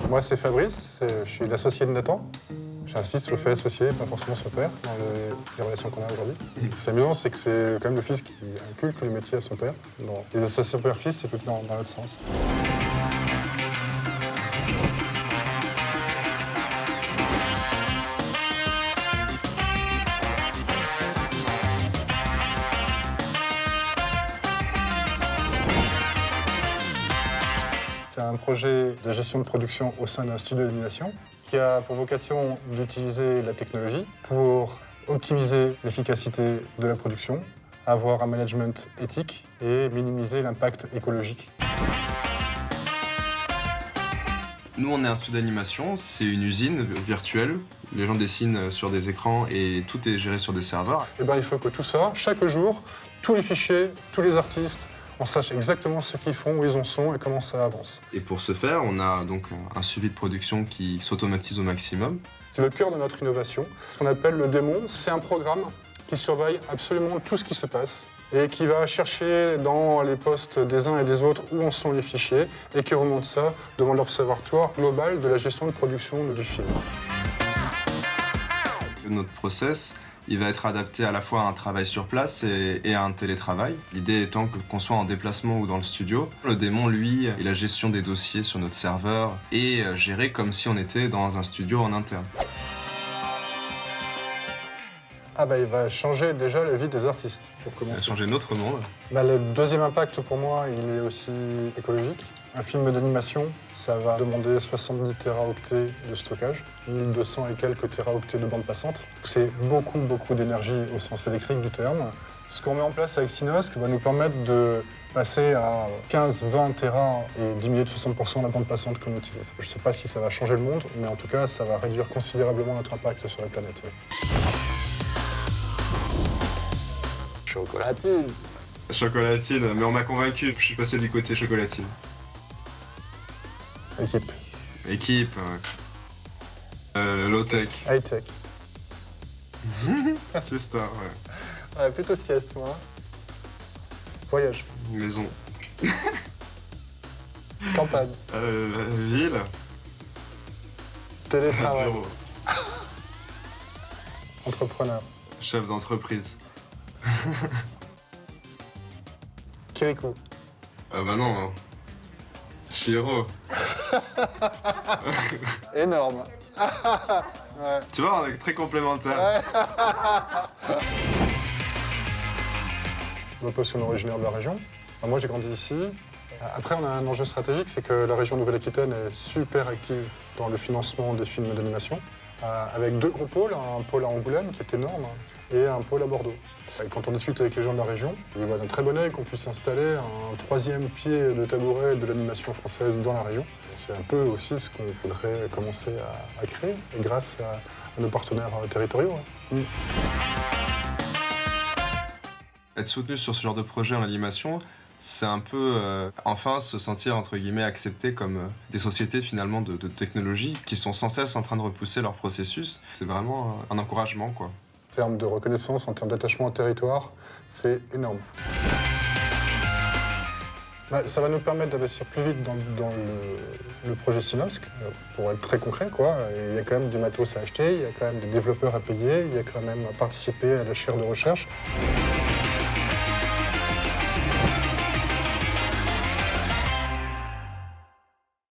Moi, c'est Fabrice, je suis l'associé de Nathan. J'insiste sur le fait associé, pas forcément son père, dans les relations qu'on a aujourd'hui. C'est amusant, c'est que c'est quand même le fils qui inculque le métier à son père. Dans les associations père-fils, c'est plutôt dans l'autre sens. C'est un projet de gestion de production au sein d'un studio d'animation qui a pour vocation d'utiliser la technologie pour optimiser l'efficacité de la production, avoir un management éthique et minimiser l'impact écologique. Nous, on est un studio d'animation, c'est une usine virtuelle. Les gens dessinent sur des écrans et tout est géré sur des serveurs. Et il faut que tout ça, chaque jour, tous les fichiers, tous les artistes, on sache exactement ce qu'ils font, où ils en sont et comment ça avance. Et pour ce faire, on a donc un suivi de production qui s'automatise au maximum. C'est le cœur de notre innovation. Ce qu'on appelle le démon, c'est un programme qui surveille absolument tout ce qui se passe et qui va chercher dans les postes des uns et des autres où en sont les fichiers et qui remonte ça devant l'observatoire global de la gestion de production du film. Notre process, il va être adapté à la fois à un travail sur place et à un télétravail. L'idée étant qu'on soit en déplacement ou dans le studio. Le démon, lui, il a gestion des dossiers sur notre serveur et géré comme si on était dans un studio en interne. Il va changer déjà la vie des artistes, pour Il commencer. a changé notre monde. Le deuxième impact, pour moi, il est aussi écologique. Un film d'animation, ça va demander 70 téraoctets de stockage, 1200 et quelques téraoctets de bande passante. C'est beaucoup, beaucoup d'énergie au sens électrique du terme. Ce qu'on met en place avec Synosc va nous permettre de passer à 15-20 téra et diminuer de 60% la bande passante qu'on utilise. Je ne sais pas si ça va changer le monde, mais en tout cas, ça va réduire considérablement notre impact sur la planète. Oui. Chocolatine. Chocolatine, mais on m'a convaincu, je suis passé du côté chocolatine. Équipe. Équipe, low-tech. High-tech. C'est ça, ouais. Ouais, plutôt sieste, moi. Voyage. Maison. Campagne. Ville. Télétravail. Bureau. Entrepreneur. Chef d'entreprise. Kirikou. Non. Hein. Chiro. Énorme. Ouais. Tu vois, on est très complémentaires. Parce qu'on est originaire de la région. Moi, j'ai grandi ici. Après, on a un enjeu stratégique, c'est que la région Nouvelle-Aquitaine est super active dans le financement des films d'animation, avec deux gros pôles, un pôle à Angoulême qui est énorme et un pôle à Bordeaux. Et quand on discute avec les gens de la région, ils voient d'un très bon œil qu'on puisse installer un troisième pied de tabouret de l'animation française dans la région. C'est un peu aussi ce qu'on voudrait commencer à créer, et grâce à nos partenaires territoriaux. Être soutenu sur ce genre de projet en animation, c'est un peu, enfin, se sentir, entre guillemets, accepté comme des sociétés, finalement, de technologie qui sont sans cesse en train de repousser leur processus. C'est vraiment un encouragement, quoi. En termes de reconnaissance, en termes d'attachement au territoire, c'est énorme. Ça va nous permettre d'investir plus vite dans le projet Synosc, pour être très concret, quoi. Il y a quand même du matos à acheter, il y a quand même des développeurs à payer, il y a quand même à participer à la chaire de recherche.